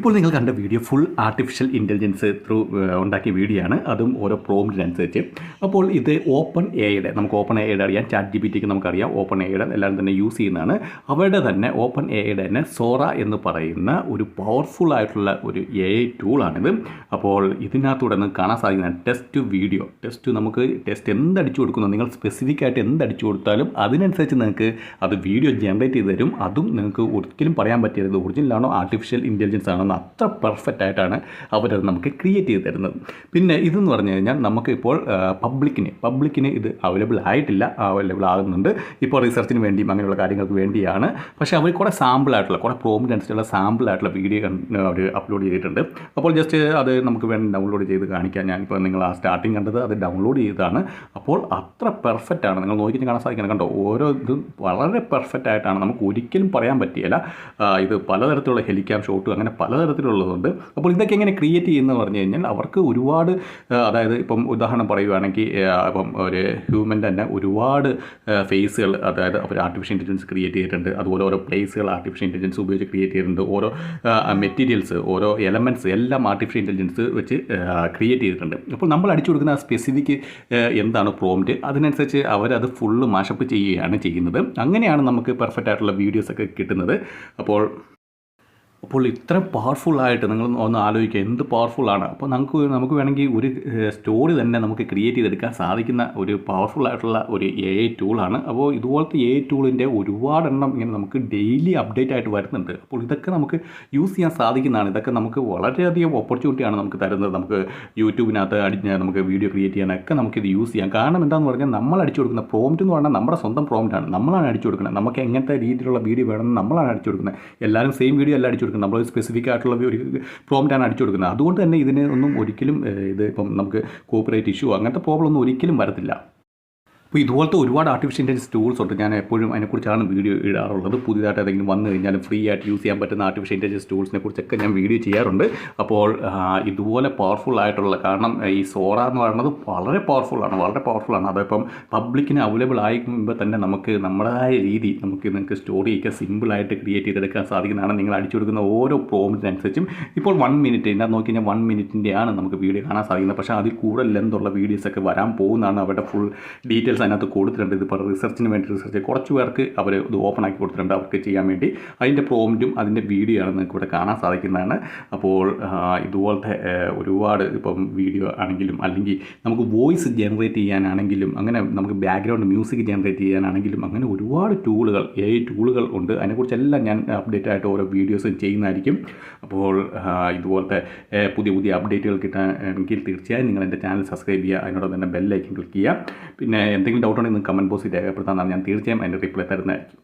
ഇപ്പോൾ നിങ്ങൾ കണ്ട video full artificial intelligence through ഉണ്ടാക്കിയ വീഡിയോ ആണ്. അതും ഓരോ പ്രോംപ്റ്റിനനുസരിച്ച്. അപ്പോൾ ഇത് ഓപ്പൺ എയുടെ നമുക്ക് ഓപ്പൺ എയുടെ അറിയാം, ചാറ്റ് ജിപിടിക്ക് നമുക്കറിയാം ഓപ്പൺ എയുടെ എല്ലാവരും തന്നെ യൂസ് ചെയ്യുന്നതാണ്. അവരുടെ തന്നെ ഓപ്പൺ എയുടെ തന്നെ സോറ എന്ന് പറയുന്ന ഒരു പവർഫുൾ ആയിട്ടുള്ള ഒരു എ ഐ ടൂളാണിത്. അപ്പോൾ ഇതിനകത്തൂടെ നിങ്ങൾക്ക് കാണാൻ സാധിക്കുന്ന നമുക്ക് ടെസ്റ്റ് എന്തടിച്ചു കൊടുക്കുന്നു, നിങ്ങൾ സ്പെസിഫിക് ആയിട്ട് എന്തടിച്ചു കൊടുത്താലും അതിനനുസരിച്ച് നിങ്ങൾക്ക് അത് വീഡിയോ ജനറേറ്റ് ചെയ്ത് തരും. അതും നിങ്ങൾക്ക് ഒരിക്കലും പറയാൻ പറ്റിയത് ഒറിജിനലാണോ ആർട്ടിഫിഷ്യൽ ഇൻ്റലിജൻസ് ആണെന്ന് അത്ര പെർഫെക്റ്റ് ആയിട്ടാണ് അവരത് നമുക്ക് ക്രിയേറ്റ് ചെയ്ത് തരുന്നത്. പിന്നെ ഇതെന്ന് പറഞ്ഞു കഴിഞ്ഞാൽ നമുക്കിപ്പോൾ പബ്ലിക്കിന് ഇത് അവൈലബിൾ ആയിട്ടില്ല, അവൈലബിൾ ആകുന്നുണ്ട് ഇപ്പോൾ റിസർച്ചിന് വേണ്ടിയും അങ്ങനെയുള്ള കാര്യങ്ങൾക്ക് വേണ്ടിയാണ്. പക്ഷേ അവർ കുറേ സാമ്പിളായിട്ടുള്ള കുറേ പ്രോംപ്റ്റ് അനുസരിച്ചുള്ള സാമ്പിളായിട്ടുള്ള വീഡിയോ അവർ അപ്ലോഡ് ചെയ്തിട്ടുണ്ട്. അപ്പോൾ ജസ്റ്റ് അത് നമുക്ക് വേണ്ടി ഡൗൺലോഡ് ചെയ്ത് കാണിക്കാം. ഞാനിപ്പോൾ നിങ്ങൾ ആ സ്റ്റാർട്ടിങ് കണ്ടത് അത് ഡൗൺലോഡ് ചെയ്തതാണ്. അപ്പോൾ അത്ര പെർഫെക്റ്റ് ആണ്, നിങ്ങൾ നോക്കിയിട്ട് കാണാൻ സാധിക്കണം. കണ്ടോ, ഓരോ ഇതും വളരെ പെർഫെക്റ്റ് ആയിട്ടാണ്, നമുക്ക് ഒരിക്കലും പറയാൻ പറ്റിയില്ല. ഇത് പലതരത്തിലുള്ള ഹെലിക്യാം ഷോട്ടും അങ്ങനെ പലതരത്തിലുള്ളതുണ്ട്. അപ്പോൾ ഇതൊക്കെ എങ്ങനെ ക്രിയേറ്റ് ചെയ്യുന്നത് പറഞ്ഞു കഴിഞ്ഞാൽ അവർക്ക് ഒരുപാട്, അതായത് ഇപ്പം ഉദാഹരണം പറയുകയാണെങ്കിൽ ഇപ്പം ഒരു ഹ്യൂമൻ്റെ തന്നെ ഒരുപാട് ഫേസുകൾ, അതായത് അവർ ആർട്ടിഫിഷ്യൽ ഇൻ്റലിജൻസ് ക്രിയേറ്റ് ചെയ്തിട്ടുണ്ട്. അതുപോലെ ഓരോ പ്ലേസുകൾ ആർട്ടിഫിഷ്യൽ ഇൻ്റലിജൻസ് ഉപയോഗിച്ച് ക്രിയേറ്റ് ചെയ്തിട്ടുണ്ട്. ഓരോ മെറ്റീരിയൽസ്, ഓരോ എലമെൻറ്റ്സ് എല്ലാം ആർട്ടിഫിഷ്യൽ ഇൻ്റലിജൻസ് വെച്ച് ക്രിയേറ്റ് ചെയ്തിട്ടുണ്ട്. അപ്പോൾ നമ്മൾ അടിച്ചു കൊടുക്കുന്ന സ്പെസിഫിക് എന്താണ് പ്രോംപ്റ്റ്, അതിനനുസരിച്ച് അവരത് ഫുള്ള് മാഷപ്പ് ചെയ്യുകയാണ് ചെയ്യുന്നത്. അങ്ങനെയാണ് നമുക്ക് പെർഫെക്റ്റ് ആയിട്ടുള്ള വീഡിയോസൊക്കെ കിട്ടുന്നത്. അപ്പോൾ ഇത്ര പവർഫുള്ളായിട്ട് നിങ്ങൾ ഒന്ന് ആലോചിക്കുക, എന്ത് പവർഫുള്ളാണ്. അപ്പോൾ നമുക്ക് വേണമെങ്കിൽ ഒരു സ്റ്റോറി തന്നെ നമുക്ക് ക്രിയേറ്റ് ചെയ്തെടുക്കാൻ സാധിക്കുന്ന ഒരു പവർഫുള്ളായിട്ടുള്ള ഒരു എ ഐ ടൂളാണ്. അപ്പോൾ ഇതുപോലത്തെ എ ഐ ടൂളിൻ്റെ ഒരുപാടെണ്ണം ഇങ്ങനെ നമുക്ക് ഡെയിലി അപ്ഡേറ്റ് ആയിട്ട് വരുന്നുണ്ട്. അപ്പോൾ ഇതൊക്കെ നമുക്ക് യൂസ് ചെയ്യാൻ സാധിക്കുന്നതാണ്. ഇതൊക്കെ നമുക്ക് വളരെയധികം ഓപ്പർച്യൂണിറ്റിയാണ് നമുക്ക് തരുന്നത്. നമുക്ക് യൂട്യൂബിനകത്ത് നമുക്ക് വീഡിയോ ക്രിയേറ്റ് ചെയ്യാനൊക്കെ നമുക്കിത് യൂസ് ചെയ്യാം. കാരണം എന്താണെന്ന് പറഞ്ഞാൽ നമ്മൾ അടിച്ചു കൊടുക്കുന്ന പ്രോംപ്റ്റ് എന്ന് പറഞ്ഞാൽ നമ്മുടെ സ്വന്തം പ്രോംപ്റ്റാണ്, നമ്മളാണ് അടിച്ചു കൊടുക്കുന്നത്. നമുക്ക് എങ്ങനത്തെ രീതിയിലുള്ള വീഡിയോ വേണമെന്ന് നമ്മളാണ് അടിച്ചു കൊടുക്കുന്നത്. എല്ലാവരും സെയിം വീഡിയോ അല്ല അടിച്ചു കൊടുക്കുന്നത്, നമ്മൾ സ്പെസിഫിക് ആയിട്ടുള്ള ഒരു പ്രോംപ്റ്റാണ് അടിച്ചു കൊടുക്കുന്നത്. അതുകൊണ്ട് തന്നെ ഇതിന് ഒന്നും ഒരിക്കലും ഇപ്പം നമുക്ക് കോപ്പിറൈറ്റ് ഇഷ്യൂ അങ്ങനത്തെ പ്രോബ്ലം ഒന്നും ഒരിക്കലും വരത്തില്ല. അപ്പോൾ ഇതുപോലത്തെ ഒരുപാട് ആർട്ടിഫിഷ്യൽ ഇൻ്റലിജൻസ് ടൂൾസ് ഉണ്ട്. ഞാൻ എപ്പോഴും അതിനെക്കുറിച്ചാണ് വീഡിയോ ഇടാറുള്ളത്. പുതിയതായിട്ട് ഏതെങ്കിലും വന്നു കഴിഞ്ഞാലും ഫ്രീ ആയിട്ട് യൂസ് ചെയ്യാൻ പറ്റുന്ന ആർട്ടിഫിഷ്യൽ ഇൻ്റലിജൻസ് ടൂൾസിനെ കുറിച്ചൊക്കെ ഞാൻ വീഡിയോ ചെയ്യാറുണ്ട്. അപ്പോൾ ഇതുപോലെ പവർഫുൾ ആയിട്ടുള്ള, കാരണം ഈ സോറ എന്ന് പറയുന്നത് വളരെ പവർഫുള്ളാണ്. അതിപ്പം പബ്ലിക്കിന് അവൈലബിൾ ആയിക്കുമ്പോൾ തന്നെ നമുക്ക് നമ്മുടേതായ രീതി നിങ്ങൾക്ക് സ്റ്റോറിയൊക്കെ സിമ്പിളായിട്ട് ക്രിയേറ്റ് ചെയ്തെടുക്കാൻ സാധിക്കുന്നതാണ്. നിങ്ങൾ അടിച്ചു കൊടുക്കുന്ന ഓരോ പ്രോംപ്റ്റിനനുസരിച്ചും. ഇപ്പോൾ 1 മിനിറ്റ് ഇതിനകത്ത് നോക്കി കഴിഞ്ഞാൽ 1 മിനിറ്റിൻ്റെയാണ് നമുക്ക് വീഡിയോ കാണാൻ സാധിക്കുന്നത്. പക്ഷേ അതിൽ കൂടുതൽ ലെന്തുള്ള വീഡിയോസൊക്കെ വരാൻ പോകുന്നതാണ്. അവരുടെ ഫുൾ ഡീറ്റെയിൽസ് അതിനകത്ത് കൊടുത്തിട്ടുണ്ട്. ഇതിപ്പോൾ റിസർച്ചിന് വേണ്ടി കുറച്ച് പേർക്ക് അവർ ഇത് ഓപ്പൺ ആക്കി കൊടുത്തിട്ടുണ്ട് അവർക്ക് ചെയ്യാൻ വേണ്ടി. അതിൻ്റെ പ്രോംപ്റ്റും അതിൻ്റെ വീഡിയോ ആണ് നിങ്ങൾക്ക് ഇവിടെ കാണാൻ സാധിക്കുന്നതാണ്. അപ്പോൾ ഇതുപോലത്തെ ഒരുപാട് ഇപ്പം വീഡിയോ ആണെങ്കിലും, അല്ലെങ്കിൽ നമുക്ക് വോയിസ് ജനറേറ്റ് ചെയ്യാനാണെങ്കിലും, അങ്ങനെ നമുക്ക് ബാക്ക്ഗ്രൗണ്ട് മ്യൂസിക് ജനറേറ്റ് ചെയ്യാനാണെങ്കിലും, അങ്ങനെ ഒരുപാട് ടൂളുകൾ, എ ഐ ടൂളുകൾ ഉണ്ട്. അതിനെക്കുറിച്ചെല്ലാം ഞാൻ അപ്ഡേറ്റ് ആയിട്ട് ഓരോ വീഡിയോസ് ചെയ്യുന്നതായിരിക്കും. അപ്പോൾ ഇതുപോലത്തെ പുതിയ അപ്ഡേറ്റുകൾ കിട്ടാനെങ്കിൽ തീർച്ചയായും നിങ്ങൾ എൻ്റെ ചാനൽ സബ്സ്ക്രൈബ് ചെയ്യുക, അതിനോടൊപ്പം തന്നെ ബെൽ ഐക്കൺ ക്ലിക്ക് ചെയ്യുക. പിന്നെ എന്തെങ്കിലും ഡൗട്ട് ഉണ്ടെങ്കിൽ കമൻറ്റ് ബോക്സിൽ രേഖപ്പെടുത്താമെന്നാണ്, ഞാൻ തീർച്ചയായും അതിൻ്റെ റിപ്ലൈ തരുന്നതായിരിക്കും.